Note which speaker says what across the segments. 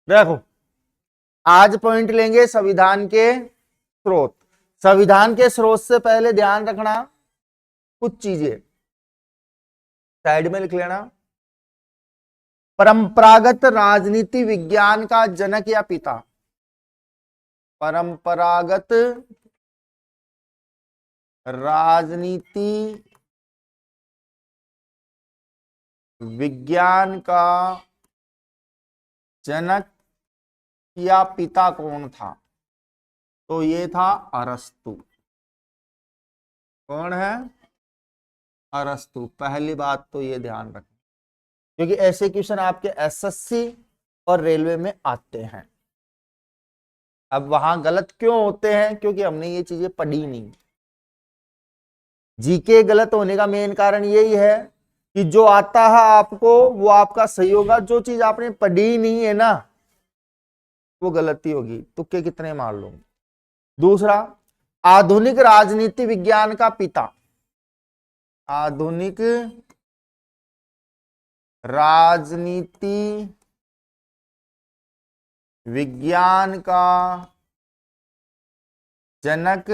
Speaker 1: देखो, आज पॉइंट लेंगे संविधान के स्रोत। संविधान के स्रोत से पहले ध्यान रखना कुछ चीजें साइड में लिख लेना। परंपरागत राजनीति विज्ञान का जनक या पिता। परंपरागत राजनीति विज्ञान का जनक या पिता कौन था? तो ये था अरस्तु। कौन है? अरस्तु। पहली बात तो ये ध्यान रखना, क्योंकि ऐसे क्वेश्चन आपके एसएससी और रेलवे में आते हैं। अब वहां गलत क्यों होते हैं? क्योंकि हमने ये चीजें पढ़ी नहीं। जीके गलत होने का मेन कारण यही है कि जो आता है आपको वो आपका सही होगा, जो चीज आपने पढ़ी नहीं है ना वो गलती होगी, तुक्के कितने मार लो। दूसरा, आधुनिक राजनीति विज्ञान का पिता। आधुनिक राजनीति विज्ञान का जनक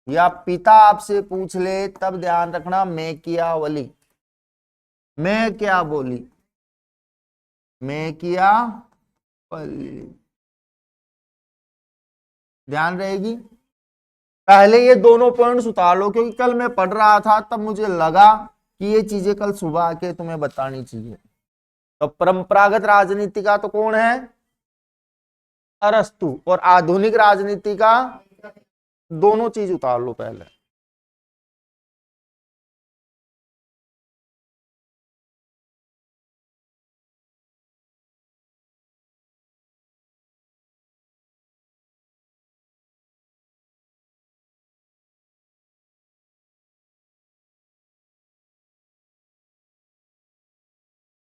Speaker 1: या पिता आपसे पूछ ले तब ध्यान रखना मैकियावली। मैं क्या बोली? मैकियावली। ध्यान रहेगी। पहले ये दोनों पॉइंट्स उतार लो, क्योंकि कल मैं पढ़ रहा था तब मुझे लगा कि ये चीजें कल सुबह आके तुम्हें बतानी चाहिए। तो परंपरागत राजनीति का तो कौन है? अरस्तु। और आधुनिक राजनीति का, दोनों चीज उतार लो पहले।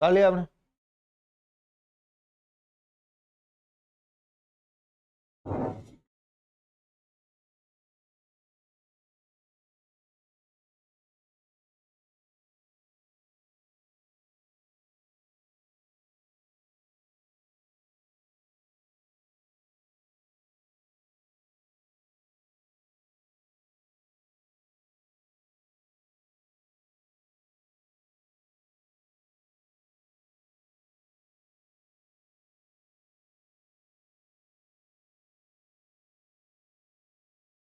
Speaker 1: कर लिया आपने?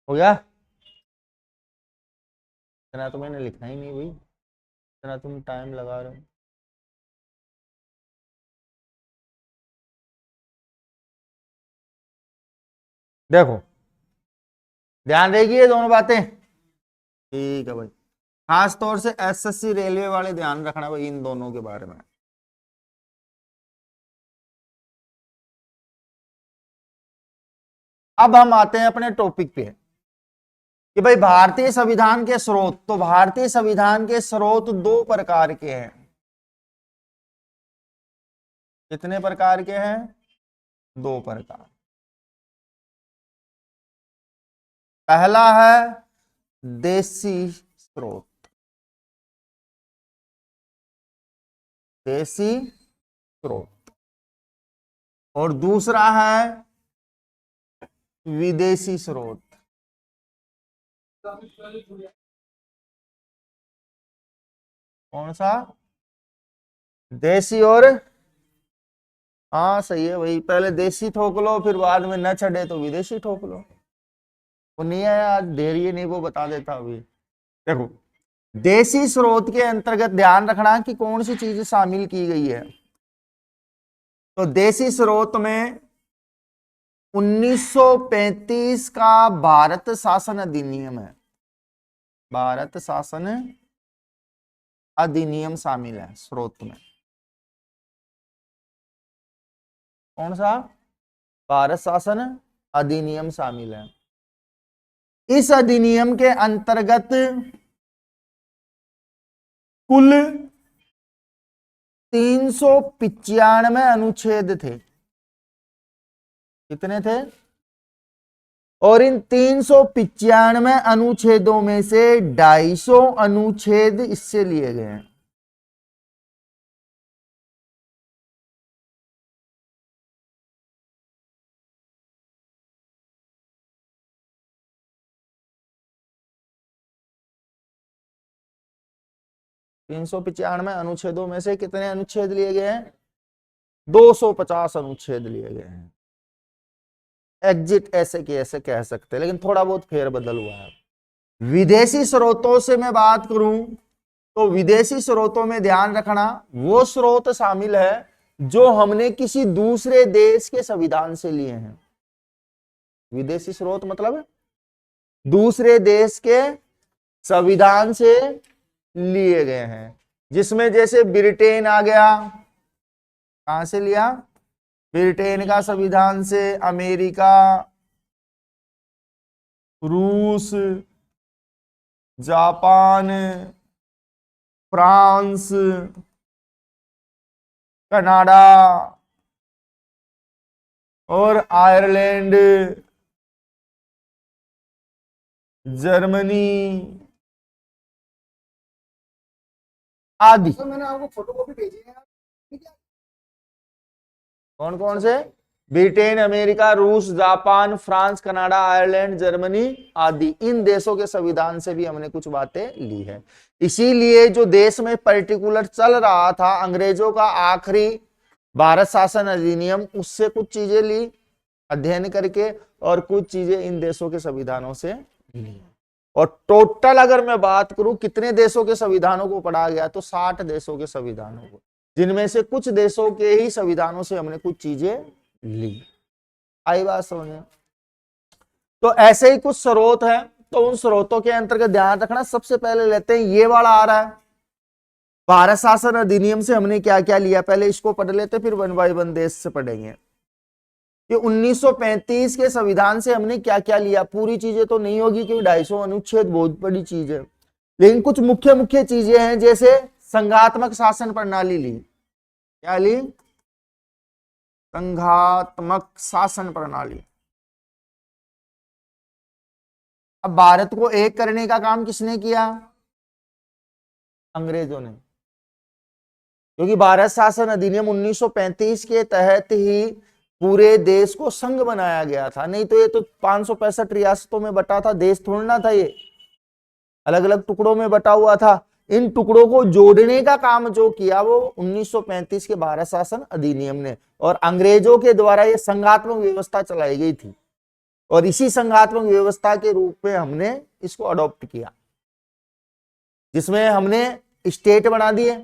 Speaker 1: हो गया? इतना तो मैंने लिखा ही नहीं भाई, इतना तुम टाइम लगा रहे हो। देखो, ध्यान रहेगी ये दोनों बातें। ठीक है भाई। खास तौर से एसएससी रेलवे वाले ध्यान रखना भाई इन दोनों के बारे में। अब हम आते हैं अपने टॉपिक पे कि भाई भारतीय संविधान के स्रोत। तो भारतीय संविधान के स्रोत दो प्रकार के हैं। कितने प्रकार के हैं? दो प्रकार। पहला है देसी स्रोत। देसी स्रोत। और दूसरा है विदेशी स्रोत। कौन सा? देसी और, हाँ सही है भाई, पहले देसी ठोक लो फिर बाद में न चढ़े तो विदेशी ठोक लो। वो नहीं आया आज, धैर्य नहीं, वो बता देता अभी। देखो, देसी स्रोत के अंतर्गत ध्यान रखना कि कौन सी चीज शामिल की गई है। तो देसी स्रोत में 1935 का भारत शासन अधिनियम है। भारत शासन अधिनियम शामिल है स्रोत में। कौन सा? भारत शासन अधिनियम शामिल है। इस अधिनियम के अंतर्गत कुल 395 अनुच्छेद थे। कितने थे? और इन 395 अनुच्छेदों में से 250 अनुच्छेद इससे लिए गए हैं। 395 अनुच्छेदों में से कितने अनुच्छेद लिए गए हैं? 250 अनुच्छेद लिए गए हैं। एग्जिट ऐसे के ऐसे कह सकते हैं, लेकिन थोड़ा बहुत फेरबदल हुआ है। विदेशी स्रोतों से मैं बात करूं तो विदेशी स्रोतों में ध्यान रखना वो स्रोत शामिल है जो हमने किसी दूसरे देश के संविधान से लिए हैं। विदेशी स्रोत मतलब दूसरे देश के संविधान से लिए गए हैं, जिसमें जैसे ब्रिटेन आ गया। कहां से लिया? ब्रिटेन का संविधान से, अमेरिका, रूस, जापान, फ्रांस, कनाडा और आयरलैंड, जर्मनी आदि।
Speaker 2: तो मैंने आपको फोटोकॉपी भेजी है,
Speaker 1: कौन कौन से? ब्रिटेन, अमेरिका, रूस, Japan, France, Canada, Ireland, Germany आदि। इन देशों के संविधान से भी हमने कुछ बातें ली है। इसीलिए जो देश में पर्टिकुलर चल रहा था अंग्रेजों का आखिरी भारत शासन अधिनियम, उससे कुछ चीजें ली अध्ययन करके, और कुछ चीजें इन देशों के संविधानों से ली। और टोटल अगर मैं बात करूं कितने देशों के संविधानों को पढ़ा गया, तो 60 देशों के संविधानों को, जिनमें से कुछ देशों के ही संविधानों से हमने कुछ चीजें ली। आई बात समझ? तो ऐसे ही कुछ स्रोत है, तो उन स्रोतों के अंतर्गत ध्यान रखना। सबसे पहले लेते हैं, ये वाला आ रहा है भारत शासन अधिनियम से हमने क्या क्या लिया, पहले इसको पढ़ लेते, फिर वन बाय वन देश से पढ़ेंगे कि 1935 के संविधान से हमने क्या क्या लिया। पूरी चीजें तो नहीं होगी क्योंकि 250 अनुच्छेद बहुत बड़ी चीज है, लेकिन कुछ मुख्य मुख्य चीजें हैं, जैसे संघात्मक शासन प्रणाली ली। क्या ली? संघात्मक शासन प्रणाली। अब भारत को एक करने का काम किसने किया? अंग्रेजों ने, क्योंकि भारत शासन अधिनियम 1935 के तहत ही पूरे देश को संघ बनाया गया था। नहीं तो ये तो 565 रियासतों में बटा था, देश थोड़ा ना था, ये अलग अलग टुकड़ों में बटा हुआ था। इन टुकड़ों को जोड़ने का काम जो किया वो 1935 के भारत शासन अधिनियम ने, और अंग्रेजों के द्वारा ये संघात्मक व्यवस्था चलाई गई थी, और इसी संघात्मक व्यवस्था के रूप में हमने इसको अडॉप्ट किया, जिसमें हमने स्टेट बना दिए,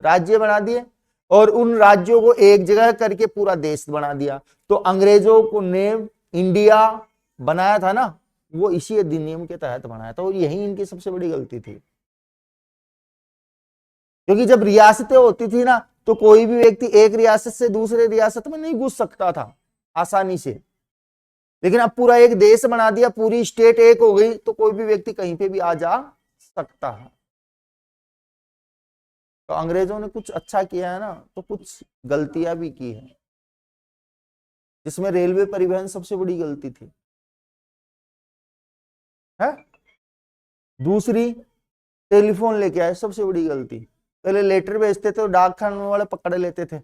Speaker 1: राज्य बना दिए, और उन राज्यों को एक जगह करके पूरा देश बना दिया। तो अंग्रेजों को ने इंडिया बनाया था ना, वो इसी अधिनियम के तहत बनाया था, और यही इनकी सबसे बड़ी गलती थी। क्योंकि जब रियासतें होती थी ना, तो कोई भी व्यक्ति एक रियासत से दूसरे रियासत में नहीं घुस सकता था आसानी से, लेकिन अब पूरा एक देश बना दिया, पूरी स्टेट एक हो गई, तो कोई भी व्यक्ति कहीं पे भी आ जा सकता है। तो अंग्रेजों ने कुछ अच्छा किया है ना, तो कुछ गलतियां भी की है, जिसमें रेलवे परिवहन सबसे बड़ी गलती थी, है? दूसरी, टेलीफोन लेके आए, सबसे बड़ी गलती। पहले लेटर भेजते थे तो डाक खाने वाले पकड़ लेते थे,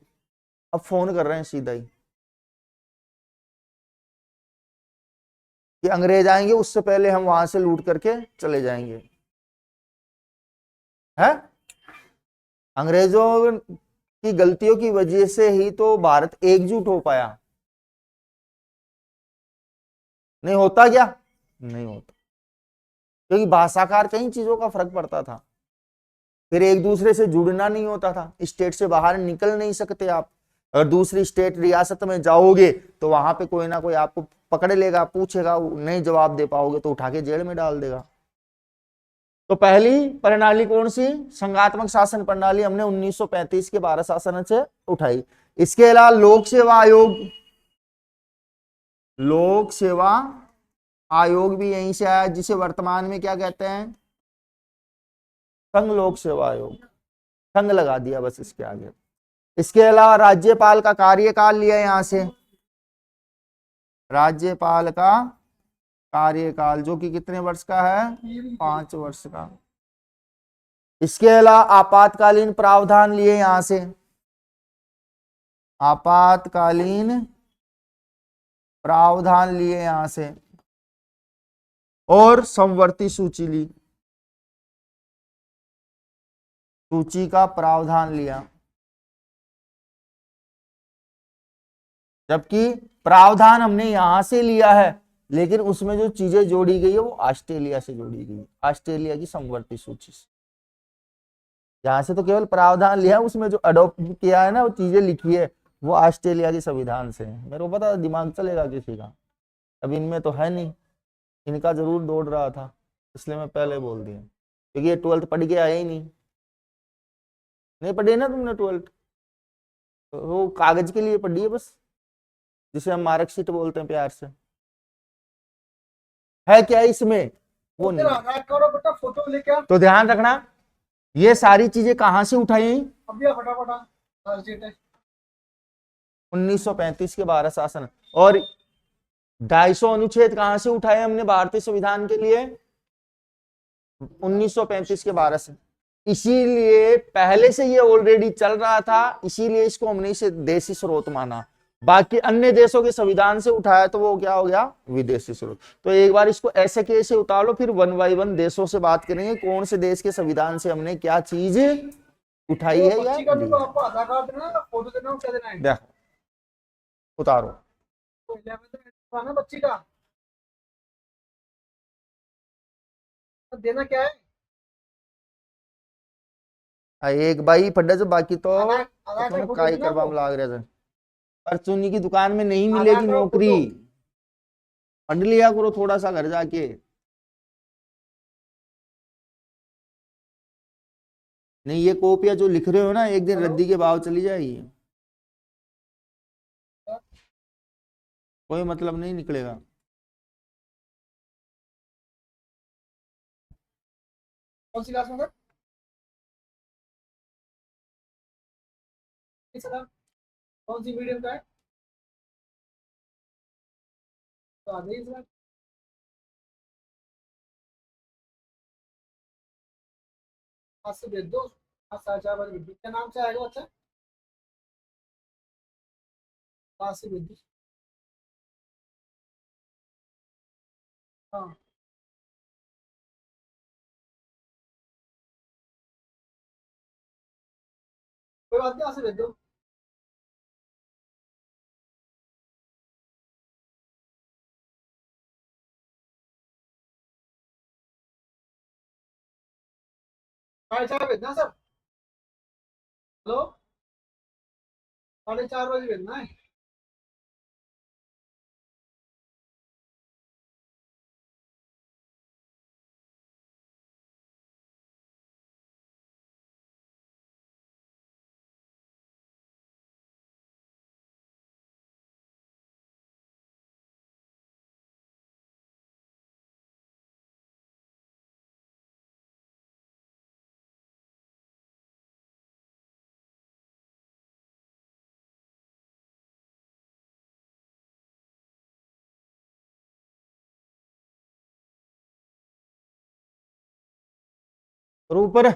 Speaker 1: अब फोन कर रहे हैं सीधा ही कि अंग्रेज आएंगे, उससे पहले हम वहां से लूट करके चले जाएंगे, है? अंग्रेजों की गलतियों की वजह से ही तो भारत एकजुट हो पाया। नहीं होता क्या? नहीं होता, क्योंकि भाषाकार कई चीजों का फर्क पड़ता था, फिर एक दूसरे से जुड़ना नहीं होता था, स्टेट से बाहर निकल नहीं सकते आप। अगर दूसरी स्टेट रियासत में जाओगे तो वहां पे कोई ना कोई आपको पकड़ लेगा, पूछेगा, नहीं जवाब दे पाओगे तो उठा के जेल में डाल देगा। तो पहली प्रणाली कौन सी? संघात्मक शासन प्रणाली हमने 1935 के भारत शासन से उठाई। इसके अलावा लोक सेवा आयोग, लोक सेवा आयोग भी यहीं से आया, जिसे वर्तमान में क्या कहते हैं? संघ लोक सेवा आयोग, संघ लगा दिया बस इसके आगे। इसके अलावा राज्यपाल का कार्यकाल लिया यहां से, राज्यपाल का कार्यकाल जो कि कितने वर्ष का है? 5 वर्ष का। इसके अलावा आपातकालीन प्रावधान लिए यहां से, आपातकालीन प्रावधान लिए यहां से, और समवर्ती सूची ली। सूची का प्रावधान लिया, जबकि प्रावधान हमने यहां से लिया है, लेकिन उसमें जो चीजें जोड़ी गई है वो ऑस्ट्रेलिया से जोड़ी गई है, ऑस्ट्रेलिया की समवर्ती सूची से। यहां से तो केवल प्रावधान लिया, उसमें जो अडॉप्ट किया है ना, वो चीजें लिखी है, वो ऑस्ट्रेलिया के संविधान से है। मेरे को पता दिमाग चलेगा किसी का, अब इनमें तो है नहीं, इनका जरूर दौड़ रहा था, इसलिए मैं पहले बोल दिया, क्योंकि ये 12th पढ़ के आया ही नहीं। नहीं पढ़ी ना तुमने 12th? तो वो कागज के लिए पढ़ी है बस, जिसे हम मार्कशीट बोलते हैं प्यार से। है क्या इसमें? वो नहीं।
Speaker 2: आधार कार्ड और बेटा फोटो लेके आ।
Speaker 1: तो ध्यान रखना, ये सारी चीजें कहां से उठाई?
Speaker 2: अभी आ फटाफट आ, लास्ट डेट है
Speaker 1: 1935 के भारत शासन। और 250 अनुच्छेद कहां से उठाए हमने भारतीय संविधान के लिए? 1935 के भारत से। इसीलिए पहले से ये ऑलरेडी चल रहा था, इसीलिए इसको हमने इसे देशी स्रोत माना। बाकी अन्य देशों के संविधान से उठाया तो वो क्या हो गया? विदेशी स्रोत। तो एक बार इसको ऐसे कैसे उतार लो, फिर वन बाई वन देशों से बात करेंगे, कौन से देश के संविधान से हमने क्या चीज उठाई है या
Speaker 2: बच्ची का तो आपको आधार कार्ड देना, फोटो देना, क्या देना है?
Speaker 1: देखो उतारो।
Speaker 2: तो 11th में आना बच्ची का, तो देना क्या है?
Speaker 1: एक बाई पढ़े जो, बाकी तो
Speaker 2: आधार कार्ड
Speaker 1: तुम्हें
Speaker 2: फोटो
Speaker 1: काई
Speaker 2: देना
Speaker 1: करवा
Speaker 2: वो।
Speaker 1: में लाग रहे थे। परचूनी की दुकान में नहीं
Speaker 2: आधार
Speaker 1: मिलेगी
Speaker 2: कार्ड और
Speaker 1: नौकरी,
Speaker 2: फोटो।
Speaker 1: पढ़ लिया करो थोड़ा सा घर जाके। नहीं ये कॉपियां जो लिख रहे हो ना, एक दिन
Speaker 2: हेलो,
Speaker 1: रद्दी के भाव चली जाएगी, कोई मतलब नहीं निकलेगा।
Speaker 2: कौन सी क्लास में सर? सर कौन सी मीडियम का है? तो आ जाइए सर, आज से भेज दो, आज 4:30 भेज दो। क्या नाम से आएगा बच्चा? आज से भेज दो। हाँ, कोई बात नहीं, आज से भेज दो। साढ़े चार भेजना सर। हेलो, 4:30 भेजना है।
Speaker 1: और ऊपर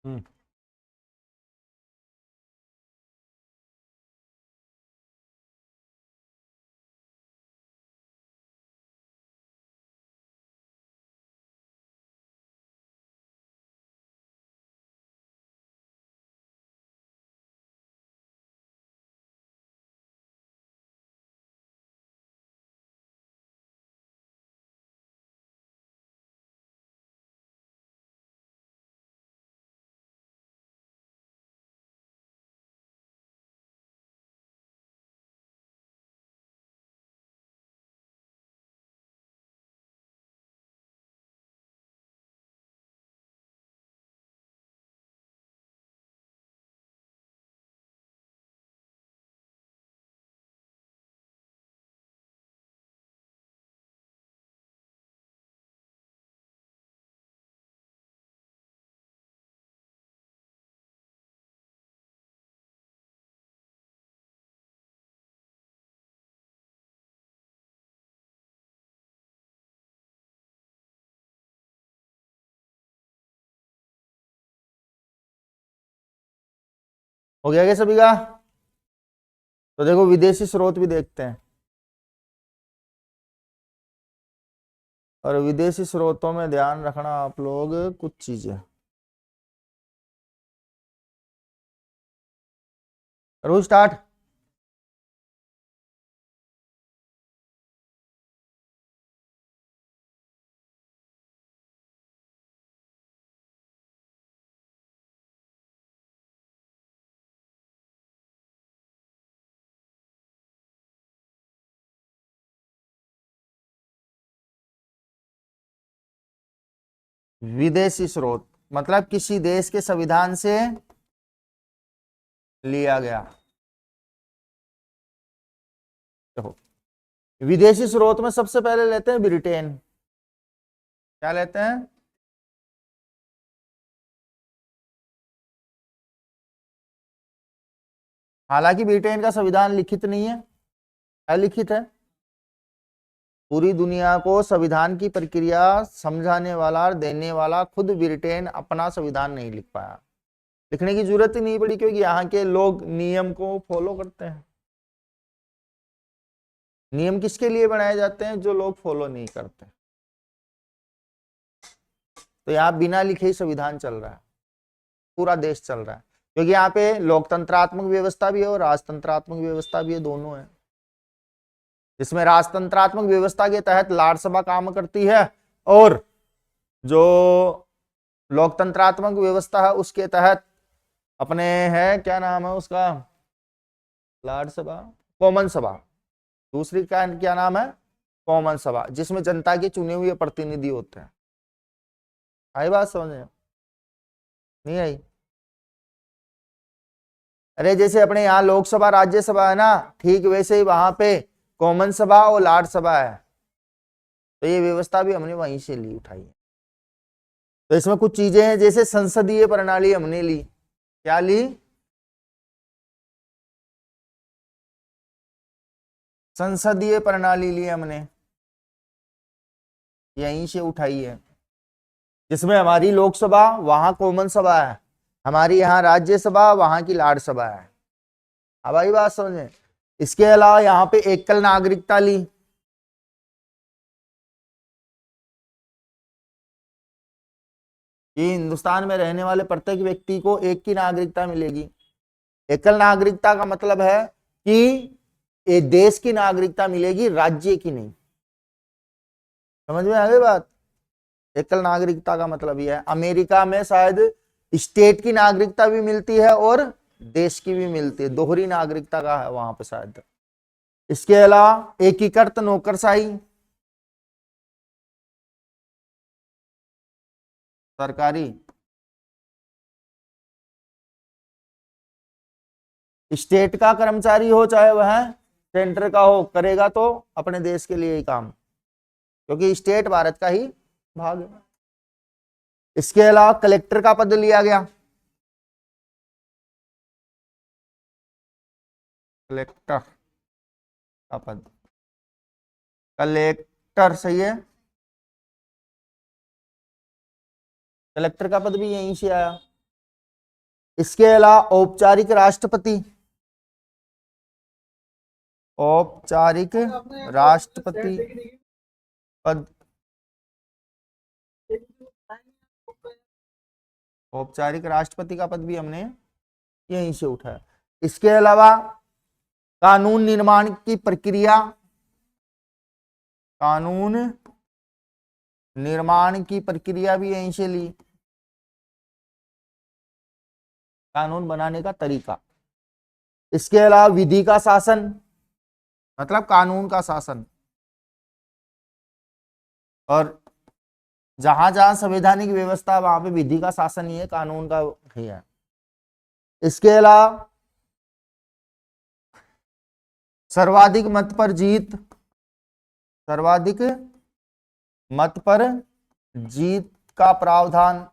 Speaker 1: हम्म, हो गया क्या सभी का? तो देखो विदेशी स्रोत भी देखते हैं। और विदेशी स्रोतों में ध्यान रखना आप लोग कुछ चीजें। करो स्टार्ट। विदेशी स्रोत मतलब किसी देश के संविधान से लिया गया। देखो, विदेशी स्रोत में सबसे पहले लेते हैं ब्रिटेन। क्या लेते हैं? हालांकि ब्रिटेन का संविधान लिखित नहीं है, अलिखित है। पूरी दुनिया को संविधान की प्रक्रिया समझाने वाला और देने वाला खुद ब्रिटेन अपना संविधान नहीं लिख पाया। लिखने की जरूरत ही नहीं पड़ी क्योंकि यहाँ के लोग नियम को फॉलो करते हैं। नियम किसके लिए बनाए जाते हैं? जो लोग फॉलो नहीं करते। तो यहाँ बिना लिखे ही संविधान चल रहा है, पूरा देश चल रहा है, क्योंकि यहाँ पे लोकतंत्रात्मक व्यवस्था भी है और राजतंत्रात्मक व्यवस्था भी है, दोनों है। जिसमें राजतंत्रात्मक व्यवस्था के तहत राज्यसभा काम करती है और जो लोकतंत्रात्मक व्यवस्था है उसके तहत अपने है, क्या नाम है उसका, राज्यसभा, कॉमन सभा। दूसरी का क्या नाम है? कॉमन सभा, जिसमें जनता के चुने हुए प्रतिनिधि होते हैं। आई बात समझ में? नहीं आई? अरे जैसे अपने यहाँ लोकसभा राज्यसभा है ना, ठीक वैसे ही वहां पे कॉमन सभा और राज्यसभा है। तो ये व्यवस्था भी हमने वहीं से ली, उठाई है। तो इसमें कुछ चीजें हैं, जैसे संसदीय प्रणाली हमने ली। क्या ली? संसदीय प्रणाली ली हमने, यहीं से उठाई है। जिसमें हमारी लोकसभा वहां कॉमन सभा है, हमारी यहाँ राज्यसभा वहां की राज्यसभा है। अब आई बात समझे? इसके अलावा यहाँ पे एकल नागरिकता ली। कि हिंदुस्तान में रहने वाले प्रत्येक व्यक्ति को एक की नागरिकता मिलेगी। एकल नागरिकता का मतलब है कि ये देश की नागरिकता मिलेगी, राज्य की नहीं। समझ में आ गई बात? एकल नागरिकता का मतलब यह है। अमेरिका में शायद स्टेट की नागरिकता भी मिलती है और देश की भी मिलती है, दोहरी नागरिकता का है वहां पे शायद। इसके अलावा एकीकृत नौकरशाही, सरकारी स्टेट का कर्मचारी हो चाहे वह सेंटर का हो, करेगा तो अपने देश के लिए ही काम, क्योंकि स्टेट भारत का ही भाग है। इसके अलावा कलेक्टर का पद लिया गया। कलेक्टर का पद, कलेक्टर सही है, कलेक्टर का पद भी यहीं से आया। इसके अलावा औपचारिक राष्ट्रपति, औपचारिक
Speaker 2: आपने
Speaker 1: राष्ट्रपति पद, औपचारिक राष्ट्रपति का पद भी हमने यहीं से उठाया। इसके अलावा कानून निर्माण की प्रक्रिया, कानून निर्माण की प्रक्रिया भी यहीं से ली, कानून बनाने का तरीका। इसके अलावा विधि का शासन मतलब कानून का शासन, और जहां जहां संवैधानिक व्यवस्था वहां पे विधि का शासन ही है, कानून का ही है। इसके अलावा सर्वाधिक मत पर जीत, सर्वाधिक मत पर जीत का प्रावधान।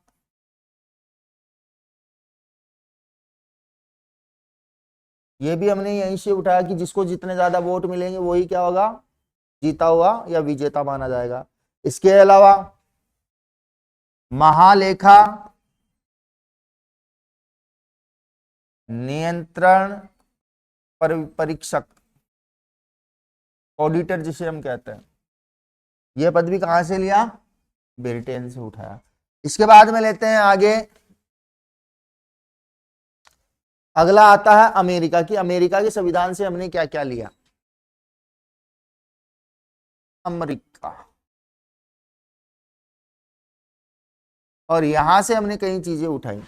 Speaker 1: ये भी हमने यहीं से उठाया कि जिसको जितने ज्यादा वोट मिलेंगे वही क्या होगा, जीता हुआ या विजेता माना जाएगा। इसके अलावा महालेखा नियंत्रण परीक्षक, ऑडिटर जिसे हम कहते हैं, ये पद भी कहां से लिया? ब्रिटेन से उठाया। इसके बाद में लेते हैं आगे, अगला आता है अमेरिका की। अमेरिका के संविधान से हमने क्या क्या लिया? अमेरिका, और यहां से हमने कई चीजें उठाई,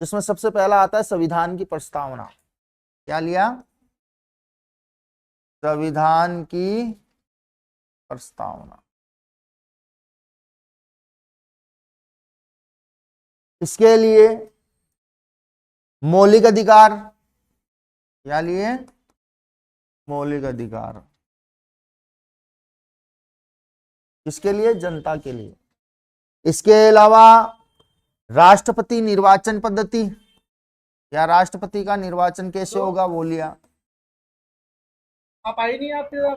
Speaker 1: जिसमें सबसे पहला आता है संविधान की प्रस्तावना। क्या लिया? संविधान की प्रस्तावना। इसके लिए मौलिक अधिकार, क्या लिए? मौलिक अधिकार। किसके लिए? जनता के लिए। इसके अलावा राष्ट्रपति निर्वाचन पद्धति, या राष्ट्रपति का निर्वाचन कैसे होगा वो लिया।
Speaker 2: आप आई नहीं आपके?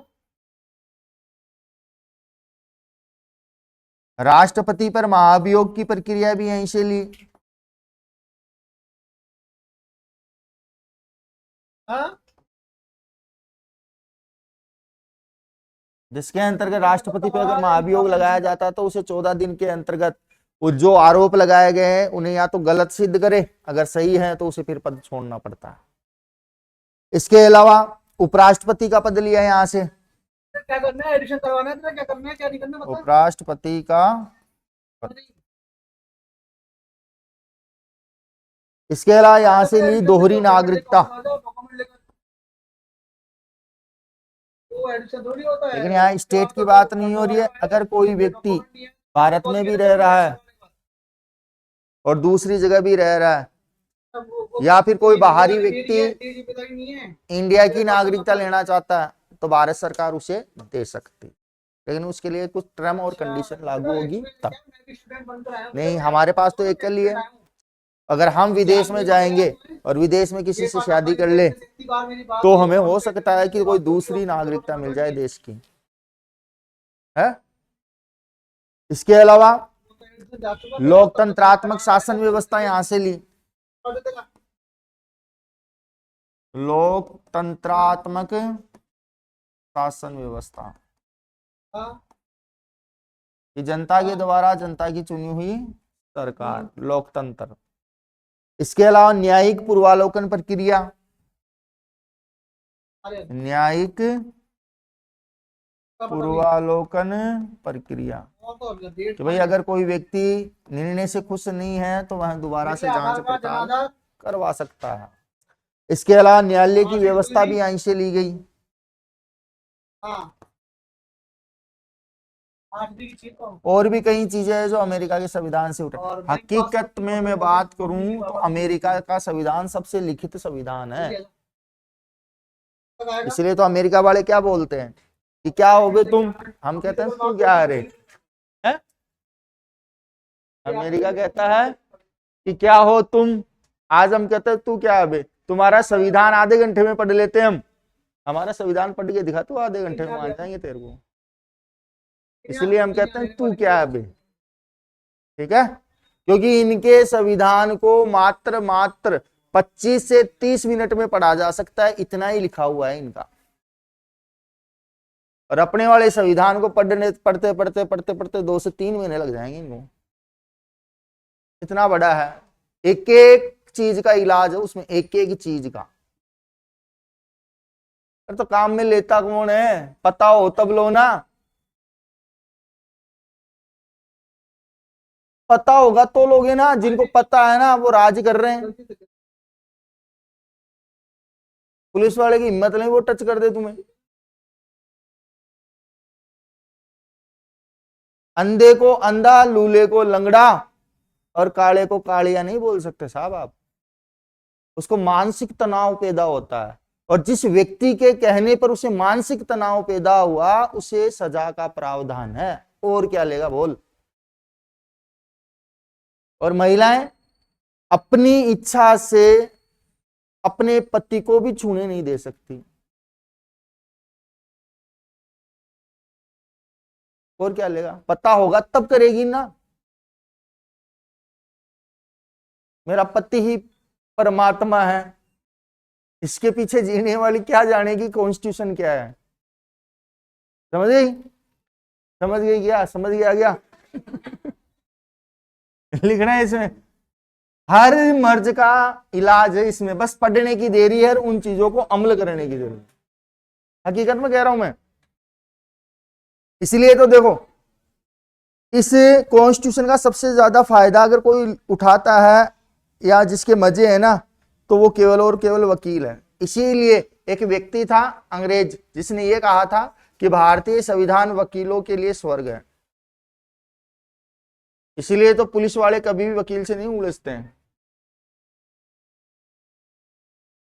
Speaker 1: राष्ट्रपति पर महाभियोग की प्रक्रिया भी यहीं से ली।
Speaker 2: हाँ,
Speaker 1: जिसके अंतर्गत राष्ट्रपति पर अगर महाभियोग लगाया जाता है तो उसे 14 दिन के अंतर्गत वो जो आरोप लगाए गए हैं उन्हें या तो गलत सिद्ध करे, अगर सही है तो उसे फिर पद छोड़ना पड़ता है। इसके अलावा उपराष्ट्रपति का पद लिया यहां से।
Speaker 2: क्या करना है? एडिशन करवाना है? क्या करना है, क्या नहीं करना, बता।
Speaker 1: उपराष्ट्रपति का। इसके अलावा यहां से ली दोहरी नागरिकता। लेकिन यहाँ स्टेट की बात नहीं हो रही है। अगर कोई व्यक्ति भारत में भी रह रहा है और दूसरी जगह भी रह रहा है, या फिर कोई बाहरी व्यक्ति इंडिया की नागरिकता लेना चाहता है, तो भारत सरकार उसे दे सकती, लेकिन उसके लिए कुछ टर्म और कंडीशन लागू होगी तब। नहीं, हमारे पास तो एक के लिए, अगर हम विदेश में जाएंगे और विदेश में किसी से शादी कर ले तो हमें हो सकता है कि कोई दूसरी नागरिकता मिल जाए देश की, है। इसके अलावा लोकतंत्रात्मक शासन व्यवस्था यहां से ली। लोकतंत्रात्मक शासन व्यवस्था कि जनता के द्वारा जनता की चुनी हुई सरकार, लोकतंत्र। इसके अलावा न्यायिक पूर्वालोकन प्रक्रिया। न्यायिक पूर्वालोकन प्रक्रिया कि भाई अगर कोई व्यक्ति निर्णय से खुश नहीं है तो वह दोबारा से जांच पड़ताल करवा सकता है। इसके अलावा न्यायालय की व्यवस्था भी यहीं से ली गई। और भी कई चीजें हैं जो अमेरिका के संविधान से उठे। हकीकत में मैं बात करूं तो अमेरिका का संविधान सबसे लिखित संविधान है। इसलिए तो अमेरिका वाले क्या बोलते हैं कि क्या हो बे तुम, हम कहते हैं तू क्या है रे, है? अमेरिका कहता है कि क्या हो तुम, आज हम कहते हैं तू क्या है बे। तुम्हारा संविधान आधे घंटे में पढ़ लेते हैं हम, हमारा संविधान पढ़ के दिखा, तो आधे घंटे में मान जाएंगे तेरे को। इसलिए हम कहते हैं तू क्या है बे, ठीक है। क्योंकि इनके संविधान को मात्र 25 से 30 मिनट में पढ़ा जा सकता है, इतना ही लिखा हुआ है इनका। और अपने वाले संविधान को पढ़ते पढ़ते 2 से 3 महीने लग जाएंगे इनको, इतना बड़ा है। एक एक चीज का इलाज है उसमें, एक एक चीज का। तो काम में लेता कौन है, पता हो तब लो ना। पता होगा तो लोगे ना, जिनको पता है ना वो राज कर रहे हैं। पुलिस वाले की हिम्मत नहीं वो टच कर दे तुम्हें। अंधे को अंधा, लूले को लंगड़ा और काले को कालिया नहीं बोल सकते साहब आप। उसको मानसिक तनाव पैदा होता है, और जिस व्यक्ति के कहने पर उसे मानसिक तनाव पैदा हुआ उसे सजा का प्रावधान है। और क्या लेगा बोल। और महिलाएं अपनी इच्छा से अपने पति को भी छूने नहीं दे सकती। और क्या लेगा, पता होगा तब करेगी ना। मेरा पति ही परमात्मा है, इसके पीछे जीने वाली क्या जानेगी कॉन्स्टिट्यूशन क्या है, समझ गई। समझ गई क्या? समझ गया क्या? लिखना है इसमें, हर मर्ज का इलाज है इसमें, बस पढ़ने की देरी है और उन चीजों को अमल करने की जरूरत है। हकीकत में कह रहा हूं मैं। इसलिए तो देखो, इस कॉन्स्टिट्यूशन का सबसे ज्यादा फायदा अगर कोई उठाता है या जिसके मजे है ना, तो वो केवल और केवल वकील है। इसीलिए एक व्यक्ति था अंग्रेज, जिसने ये कहा था कि भारतीय संविधान वकीलों के लिए स्वर्ग है। इसीलिए तो पुलिस वाले कभी भी वकील से नहीं उलझते हैं।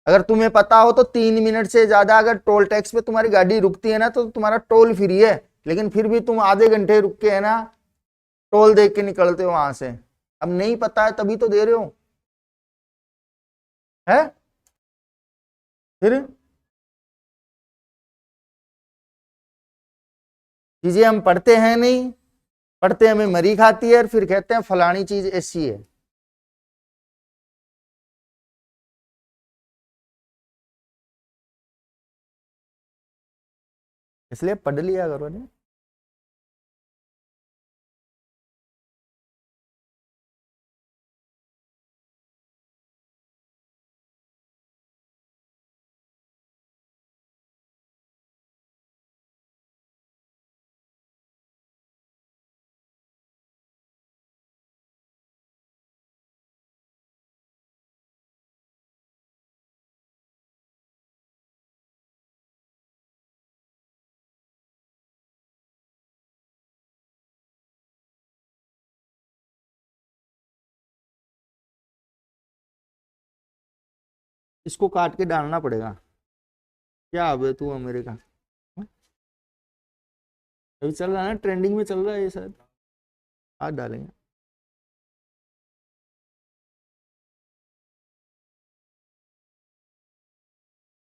Speaker 1: अगर तुम्हें पता हो तो 3 मिनट से ज्यादा अगर टोल टैक्स पे तुम्हारी गाड़ी रुकती है ना, तो तुम्हारा टोल फ्री है, लेकिन फिर भी तुम आधे घंटे रुक के है ना टोल देख के निकलते हो वहां से। अब नहीं पता है तभी तो दे रहे हो, है फिर चीजें हम पढ़ते हैं नहीं, पढ़ते हमें मरी खाती है और फिर कहते हैं फलानी चीज ऐसी है। इसलिए पढ़ लिया करो ने। इसको काट के डालना पड़ेगा। क्या अब तू अमेरिका अभी चल रहा है ना, ट्रेंडिंग में चल रहा है ये शायद, आज डालेंगे।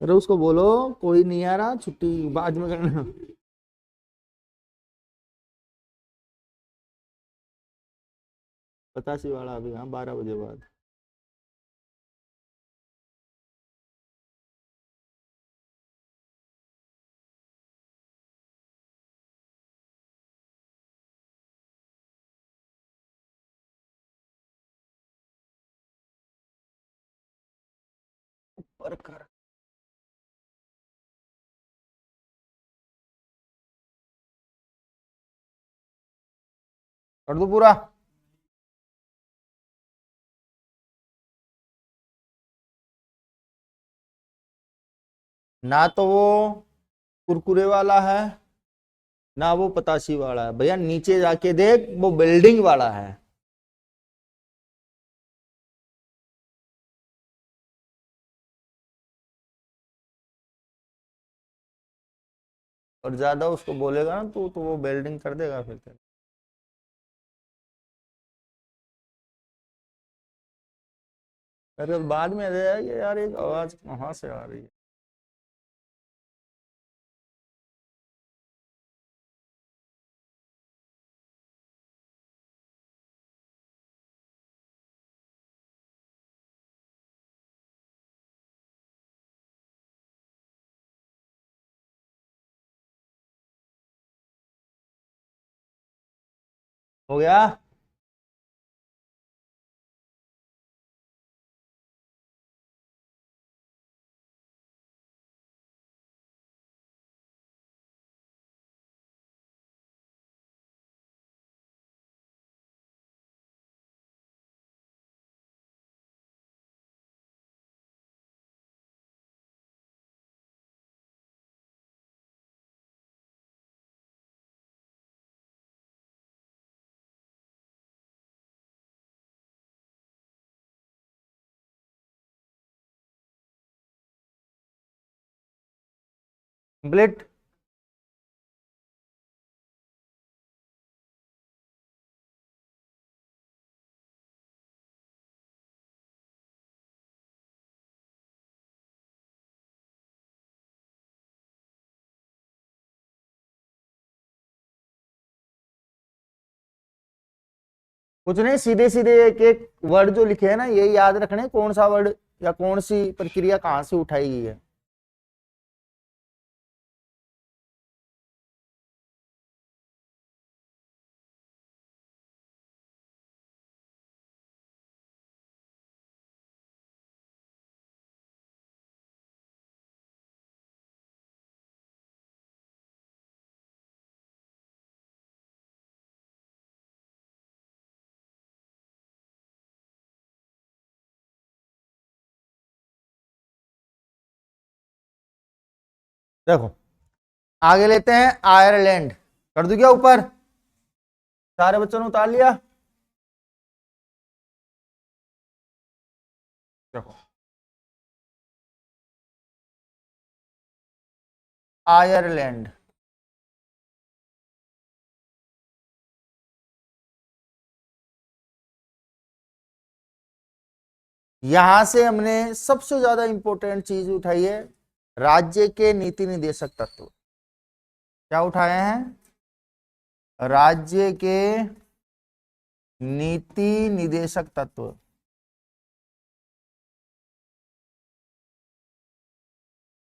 Speaker 1: अरे उसको बोलो कोई नहीं आ रहा, छुट्टी बाद में करना। पतासी वाला अभी, हाँ 12 बजे बाद। पर कर कर दो पूरा। ना तो वो कुरकुरे वाला है, ना वो पतासी वाला है भैया, नीचे जाके देख वो बिल्डिंग वाला है। और ज्यादा उसको बोलेगा ना तो वो बिल्डिंग कर देगा फिर तेरे। अरे बाद में आ जाएगा यार, एक आवाज कहाँ से आ रही है। हो गया। कंप्लीट। कुछ नहीं, सीधे सीधे एक एक वर्ड जो लिखे हैं ना, ये याद रखने कौन सा वर्ड या कौन सी प्रक्रिया कहाँ से उठाई गई है। देखो आगे लेते हैं आयरलैंड। कर दूं क्या ऊपर? सारे बच्चों ने उतार लिया? देखो आयरलैंड, यहां से हमने सबसे ज्यादा इंपॉर्टेंट चीज उठाई है, राज्य के नीति निदेशक तत्व। क्या उठाए हैं? राज्य के नीति निदेशक तत्व।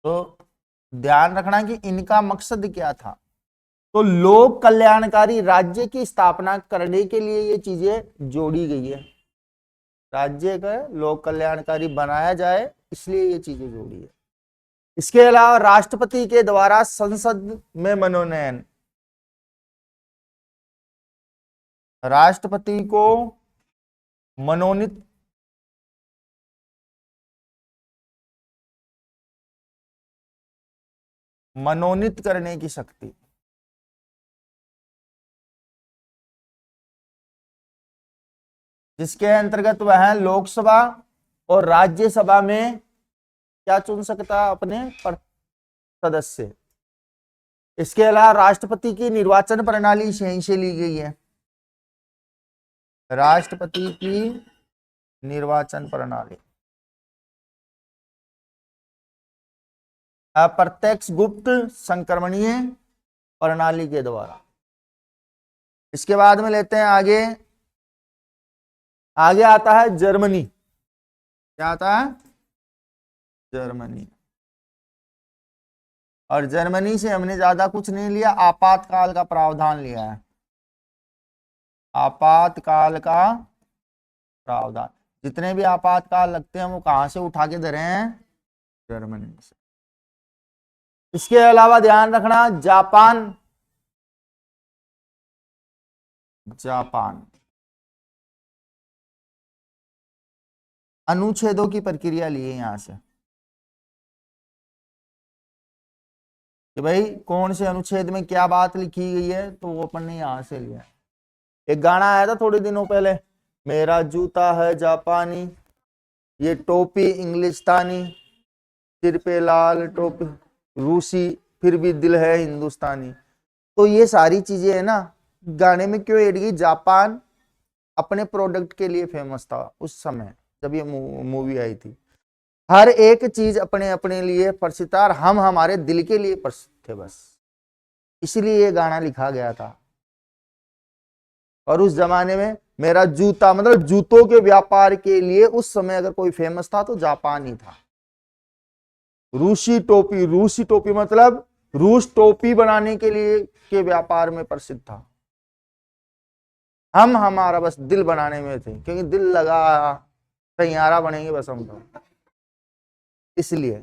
Speaker 1: तो ध्यान रखना कि इनका मकसद क्या था। तो लोक कल्याणकारी राज्य की स्थापना करने के लिए ये चीजें जोड़ी गई है। राज्य का लोक कल्याणकारी बनाया जाए इसलिए ये चीजें जोड़ी है। इसके अलावा राष्ट्रपति के द्वारा संसद में मनोनयन, राष्ट्रपति को मनोनीत करने की शक्ति, जिसके अंतर्गत वह लोकसभा और राज्यसभा में क्या चुन सकता है? अपने सदस्य। इसके अलावा राष्ट्रपति की निर्वाचन प्रणाली यहीं से ली गई है। राष्ट्रपति की निर्वाचन प्रणाली अप्रत्यक्ष गुप्त संक्रमणीय प्रणाली के द्वारा। इसके बाद में लेते हैं आगे। आगे आता है जर्मनी। क्या आता है? जर्मनी। और जर्मनी से हमने ज्यादा कुछ नहीं लिया, आपातकाल का प्रावधान लिया है। आपातकाल का प्रावधान, जितने भी आपातकाल लगते हैं वो कहां से उठा के धरे हैं? जर्मनी से। इसके अलावा ध्यान रखना जापान, जापान अनुच्छेदों की प्रक्रिया ली है यहां से कि भाई कौन से अनुच्छेद में क्या बात लिखी गई है, तो वो अपन ने यहां से लिया। एक गाना आया था थोड़े दिनों पहले, मेरा जूता है जापानी, ये टोपी इंग्लिस्तानी, सिर पे लाल टोपी रूसी, फिर भी दिल है हिंदुस्तानी। तो ये सारी चीजें है ना गाने में क्यों ऐड की? जापान अपने प्रोडक्ट के लिए फेमस था उस समय जब ये मूवी आई थी। हर एक चीज अपने अपने लिए प्रसिद्ध था और हम हमारे दिल के लिए प्रसिद्ध थे, बस इसलिए ये गाना लिखा गया था। और उस जमाने में मेरा जूता मतलब जूतों के व्यापार के लिए उस समय अगर कोई फेमस था तो जापान ही था। रूसी टोपी, रूसी टोपी मतलब रूस टोपी बनाने के लिए के व्यापार में प्रसिद्ध था। हम हमारा बस दिल बनाने में थे, क्योंकि दिल लगा तैयारा बनेंगे बस हम तो, इसलिए।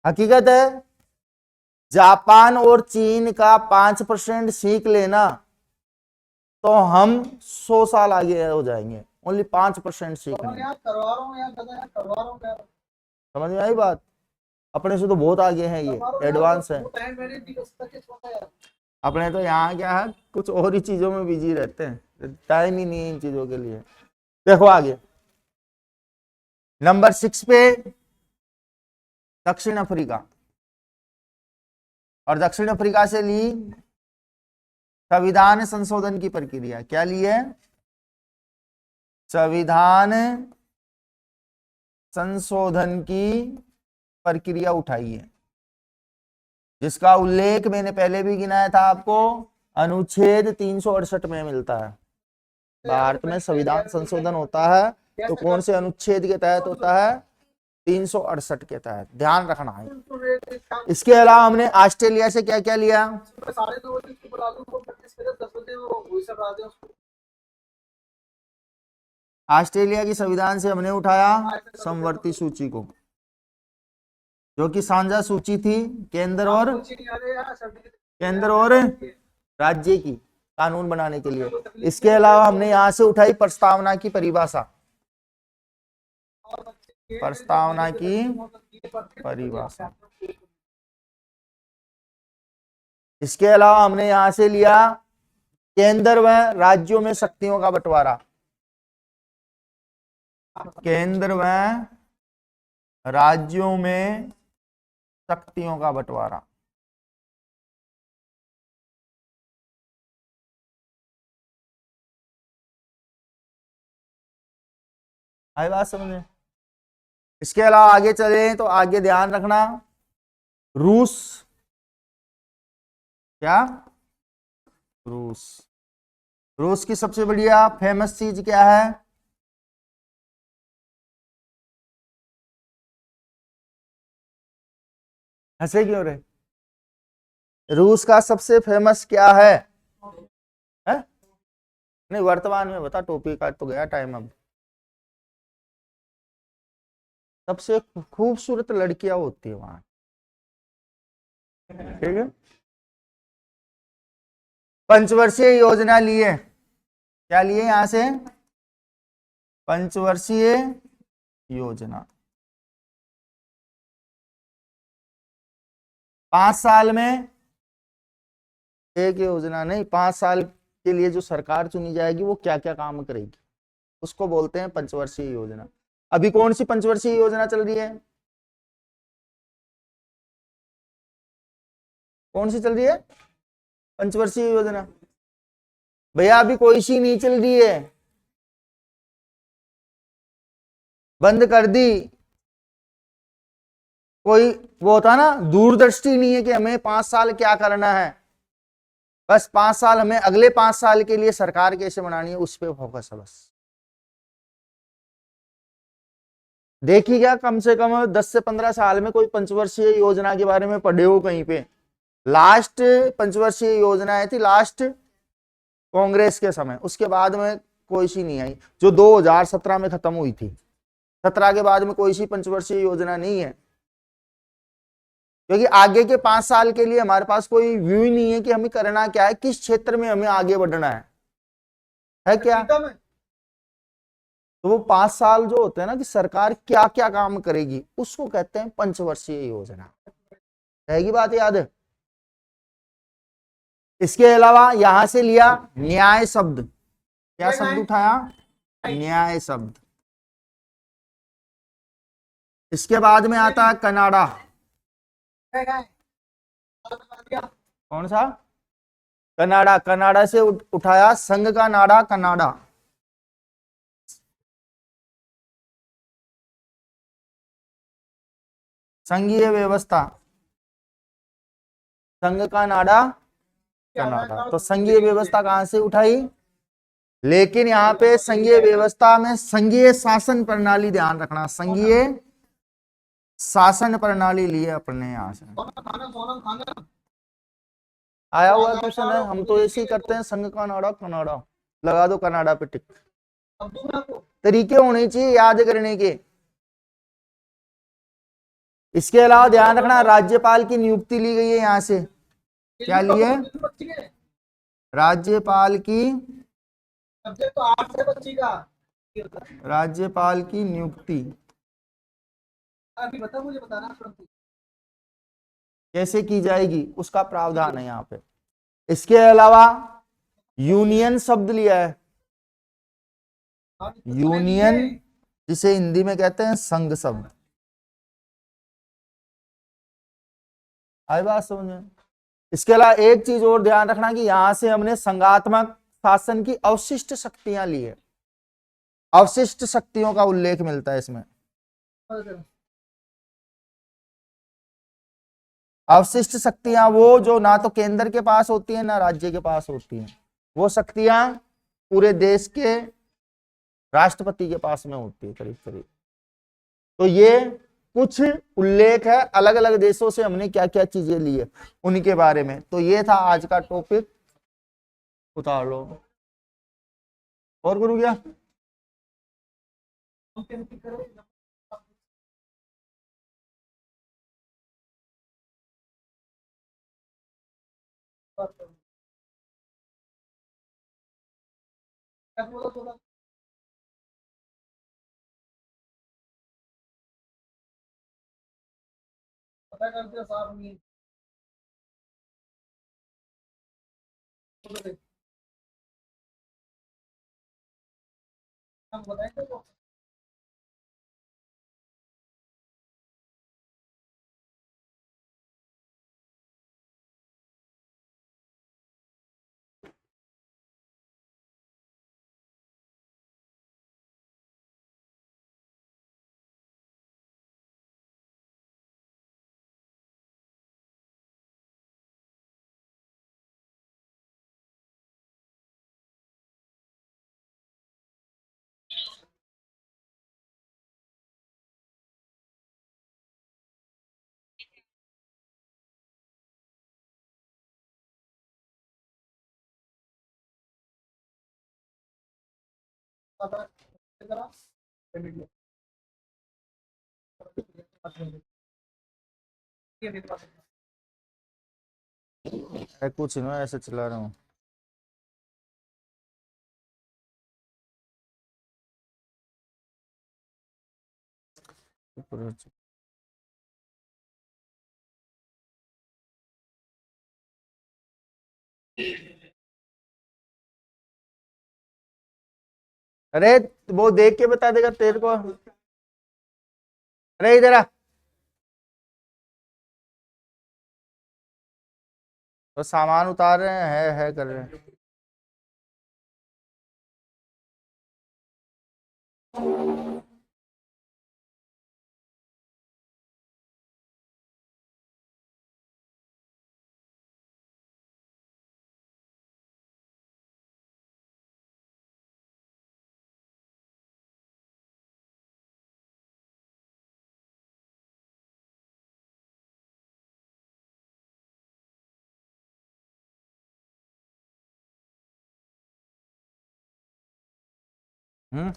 Speaker 1: हकीकत है जापान और चीन का 5% सीख लेना तो हम 100 साल आगे हो जाएंगे। ओनली 5% सीखना। समझ में आई बात? अपने से तो बहुत आगे हैं, ये एडवांस है। अपने तो यहाँ क्या है कुछ और ही चीजों में बिजी रहते हैं, टाइम ही नहीं है इन चीजों के लिए। देखो आगे नंबर 6 पे दक्षिण अफ्रीका। और दक्षिण अफ्रीका से ली संविधान संशोधन की प्रक्रिया। क्या ली है? संविधान संशोधन की प्रक्रिया उठाई है, जिसका उल्लेख मैंने पहले भी गिनाया था आपको, अनुच्छेद 368 में मिलता है। भारत में संविधान संशोधन होता है तो कौन से अनुच्छेद के तहत होता है? 368 के तहत, ध्यान रखना है। इसके अलावा हमने ऑस्ट्रेलिया से क्या क्या लिया? ऑस्ट्रेलिया की संविधान से हमने उठाया समवर्ती सूची को, जो कि साझा सूची थी केंद्र और राज्य की कानून बनाने के लिए। इसके अलावा हमने यहां से उठाई प्रस्तावना की परिभाषा। प्रस्तावना की परिभाषा। इसके अलावा हमने यहां से लिया केंद्र व राज्यों में शक्तियों का बंटवारा। केंद्र व राज्यों में शक्तियों का बंटवारा। आई बात समझ में? इसके अलावा आगे चले तो आगे ध्यान रखना, रूस, क्या रूस, रूस की सबसे बढ़िया फेमस चीज क्या है? हंसे क्यों रे? रूस का सबसे फेमस क्या है? नहीं वर्तमान में बता, टॉपिक का तो गया टाइम अब। सबसे खूबसूरत लड़कियां होती है वहां, ठीक है। पंचवर्षीय योजना लिए, क्या लिए यहां से? पंचवर्षीय योजना। 5 साल में एक योजना नहीं, 5 साल के लिए जो सरकार चुनी जाएगी वो क्या क्या काम करेगी उसको बोलते हैं पंचवर्षीय योजना। अभी कौन सी पंचवर्षीय योजना चल रही है? कौन सी चल रही है पंचवर्षीय योजना? भैया अभी कोई सी नहीं चल रही है, बंद कर दी। कोई वो होता ना, दूरदृष्टि नहीं है कि हमें 5 साल क्या करना है, बस 5 साल हमें अगले 5 साल के लिए सरकार कैसे बनानी है उस पर फोकस है बस। देखी क्या कम से कम 10 से 15 साल में कोई पंचवर्षीय योजना के बारे में पढ़े हो कहीं पे? लास्ट पंचवर्षीय योजना आई थी लास्ट कांग्रेस के समय, उसके बाद में कोई सी नहीं आई, जो 2017 में खत्म हुई थी। 17 के बाद में कोई सी पंचवर्षीय योजना नहीं है, क्योंकि आगे के 5 साल के लिए हमारे पास कोई व्यू ही नहीं है कि हमें करना क्या है, किस क्षेत्र में हमें आगे बढ़ना है क्या? तो वो 5 साल जो होते हैं ना कि सरकार क्या क्या काम करेगी उसको कहते हैं पंचवर्षीय योजना। रहेगी बात याद? इसके अलावा यहां से लिया न्याय शब्द। क्या शब्द उठाया? न्याय शब्द। इसके बाद में आता है कनाडा। कौन सा? कनाडा। कनाडा से उठाया संघ का नाड़ा, कनाडा। संघीय व्यवस्था, संघ का नाड़ा कनाडा। तो संघीय व्यवस्था कहां से उठाई? लेकिन यहां पे संघीय व्यवस्था में संघीय शासन प्रणाली, ध्यान रखना, संघीय शासन प्रणाली लिए अपने यहां से। आया हुआ क्वेश्चन है, हम तो ऐसे ही करते हैं, संघ का नाड़ा कनाडा, लगा दो कनाडा पे टिक। तरीके होने चाहिए याद करने के। इसके अलावा ध्यान रखना राज्यपाल की नियुक्ति ली गई है यहां से। क्या लिए? राज्यपाल की,
Speaker 2: तो 8 है बच्ची का।
Speaker 1: राज्यपाल की नियुक्ति
Speaker 2: अभी बता, मुझे बताना
Speaker 1: कैसे की जाएगी उसका प्रावधान है यहाँ पे। इसके अलावा यूनियन शब्द लिया है। यूनियन जिसे हिंदी में कहते हैं संघ शब्द। आई बात समझ में? इसके अलावा एक चीज और ध्यान रखना कि यहां से हमने संघात्मक शासन की अवशिष्ट शक्तियां ली है। अवशिष्ट शक्तियों का उल्लेख मिलता है इसमें। अवशिष्ट शक्तियां वो जो ना तो केंद्र के पास होती है ना राज्य के पास होती हैं, वो शक्तियां पूरे देश के राष्ट्रपति के पास में होती है करीब करीब। तो ये कुछ उल्लेख है अलग अलग देशों से हमने क्या क्या चीजें ली है उनके बारे में। तो ये था आज का टॉपिक, उतार लो और करूँ क्या?
Speaker 2: पता करते हो साहब नहीं तो हम बताएंगे तो पता करा पेमेंट लो ये भी बात है।
Speaker 1: कुछ नहीं, ऐसे चला रहा हूँ। अरे वो देख के बता देगा तेरे को। अरे इधर आ। तो सामान उतार रहे हैं, है कर रहे हैं। हम्म।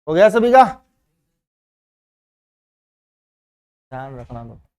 Speaker 1: हो गया सभी का? ध्यान रखना तो।